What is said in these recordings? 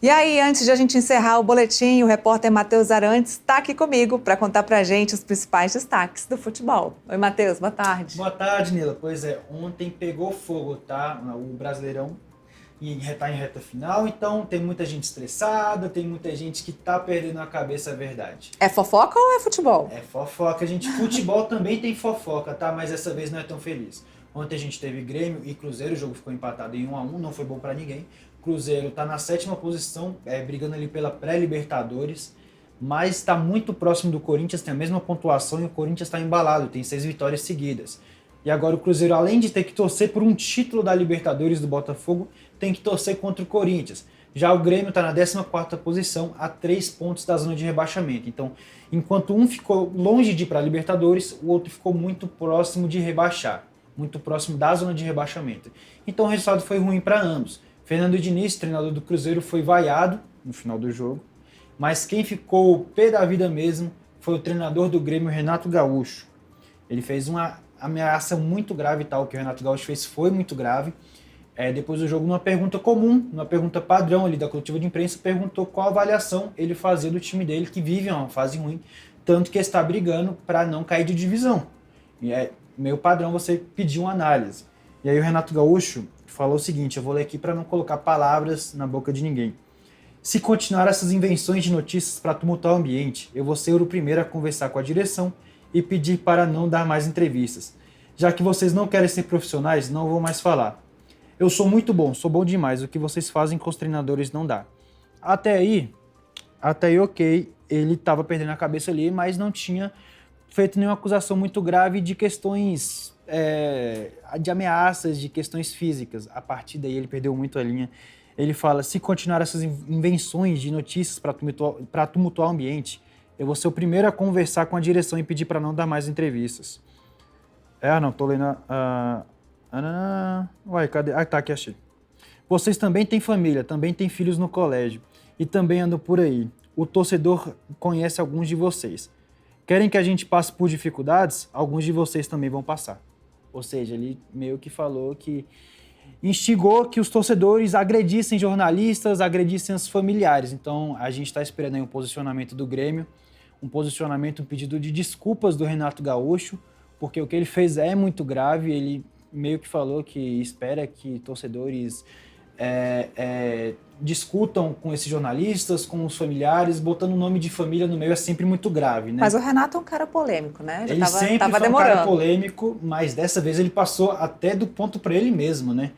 E aí, antes de a gente encerrar o boletim, o repórter Matheus Arantes está aqui comigo para contar para a gente os principais destaques do futebol. Oi, Matheus, boa tarde. Boa tarde, Nila. Pois é, ontem pegou fogo, tá? O Brasileirão tá em reta final, então tem muita gente estressada, tem muita gente que tá perdendo a cabeça, a verdade. É fofoca ou é futebol? É fofoca, gente. Futebol também tem fofoca, tá? Mas dessa vez não é tão feliz. Ontem a gente teve Grêmio e Cruzeiro, o jogo ficou empatado em 1-1, não foi bom pra ninguém. Cruzeiro tá na 7ª posição, brigando ali pela pré-Libertadores, mas está muito próximo do Corinthians, tem a mesma pontuação e o Corinthians está embalado, tem 6 vitórias seguidas. E agora o Cruzeiro, além de ter que torcer por um título da Libertadores do Botafogo, tem que torcer contra o Corinthians. Já o Grêmio está na 14ª posição, a 3 pontos da zona de rebaixamento. Então, enquanto um ficou longe de ir para a Libertadores, o outro ficou muito próximo de rebaixar, muito próximo da zona de rebaixamento. Então o resultado foi ruim para ambos. Fernando Diniz, treinador do Cruzeiro, foi vaiado no final do jogo, mas quem ficou pé da vida mesmo foi o treinador do Grêmio, Renato Gaúcho. Ele fez uma ameaça muito grave, tal, que o Renato Gaúcho fez foi muito grave. Depois do jogo, numa pergunta comum, numa pergunta padrão ali da coletiva de imprensa, perguntou qual avaliação ele fazia do time dele, que vive uma fase ruim, tanto que está brigando para não cair de divisão. E é meio padrão você pedir uma análise. E aí o Renato Gaúcho falou o seguinte, eu vou ler aqui para não colocar palavras na boca de ninguém. Se continuar essas invenções de notícias para tumultuar o ambiente, eu vou ser o primeiro a conversar com a direção e pedir para não dar mais entrevistas. Já que vocês não querem ser profissionais, não vou mais falar. Eu sou muito bom, sou bom demais, o que vocês fazem com os treinadores não dá. Até aí ok, ele estava perdendo a cabeça ali, mas não tinha feito nenhuma acusação muito grave de questões de ameaças, de questões físicas. A partir daí ele perdeu muito a linha. Ele fala, se continuar essas invenções de notícias para tumultuar o ambiente, eu vou ser o primeiro a conversar com a direção e pedir para não dar mais entrevistas. Não, tô lendo Uai, cadê? Tá, aqui, achei. Vocês também têm família, também têm filhos no colégio e também andam por aí. O torcedor conhece alguns de vocês. Querem que a gente passe por dificuldades? Alguns de vocês também vão passar. Ou seja, ele meio que falou que instigou que os torcedores agredissem jornalistas, agredissem os familiares. Então, a gente está esperando aí um posicionamento do Grêmio, um pedido de desculpas do Renato Gaúcho, porque o que ele fez é muito grave. Ele meio que falou que espera que torcedores discutam com esses jornalistas, com os familiares, botando o nome de família no meio é sempre muito grave, né? Mas o Renato é um cara polêmico, né? Ele sempre tava foi um demorando. cara polêmico, mas dessa vez ele passou até do ponto para ele mesmo, né?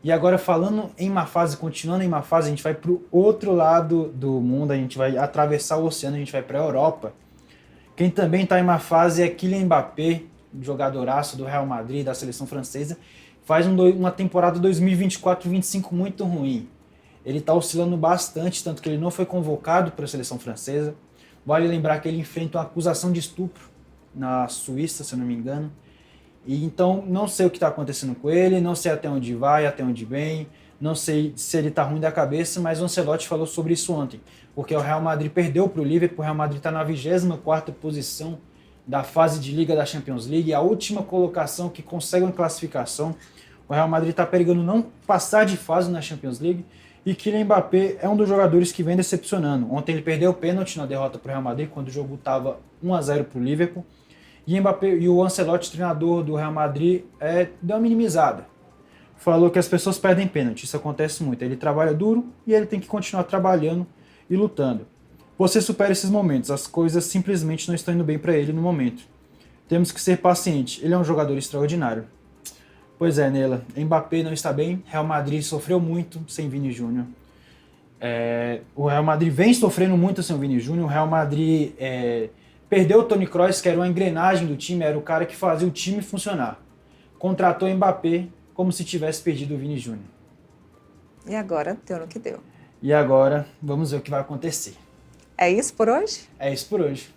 E agora falando em má fase, continuando em má fase, a gente vai para o outro lado do mundo, a gente vai atravessar o oceano, a gente vai para a Europa. Quem também está em má fase é Kylian Mbappé, jogadoraço do Real Madrid, da seleção francesa, faz uma temporada 2024-25 muito ruim. Ele está oscilando bastante, tanto que ele não foi convocado para a seleção francesa. Vale lembrar que ele enfrenta uma acusação de estupro na Suíça, se eu não me engano. E então, não sei o que está acontecendo com ele, não sei até onde vai, até onde vem, não sei se ele está ruim da cabeça, mas o Ancelotti falou sobre isso ontem, porque o Real Madrid perdeu para o Liverpool, o Real Madrid está na 24ª posição da fase de Liga da Champions League, a última colocação que consegue uma classificação. O Real Madrid está perigando não passar de fase na Champions League, e Kylian Mbappé é um dos jogadores que vem decepcionando. Ontem ele perdeu o pênalti na derrota para o Real Madrid, quando o jogo estava 1-0 para o Liverpool, e o Ancelotti, treinador do Real Madrid, deu uma minimizada. Falou que as pessoas perdem pênalti, isso acontece muito. Ele trabalha duro e ele tem que continuar trabalhando e lutando. Você supera esses momentos, as coisas simplesmente não estão indo bem para ele no momento. Temos que ser pacientes, ele é um jogador extraordinário. Pois é, Nela, Mbappé não está bem, Real Madrid sofreu muito sem Vini Júnior. O Real Madrid vem sofrendo muito sem o Vini Júnior, o Real Madrid perdeu o Toni Kroos, que era uma engrenagem do time, era o cara que fazia o time funcionar. Contratou o Mbappé como se tivesse perdido o Vini Júnior. E agora deu no que deu. E agora, vamos ver o que vai acontecer. É isso por hoje? É isso por hoje.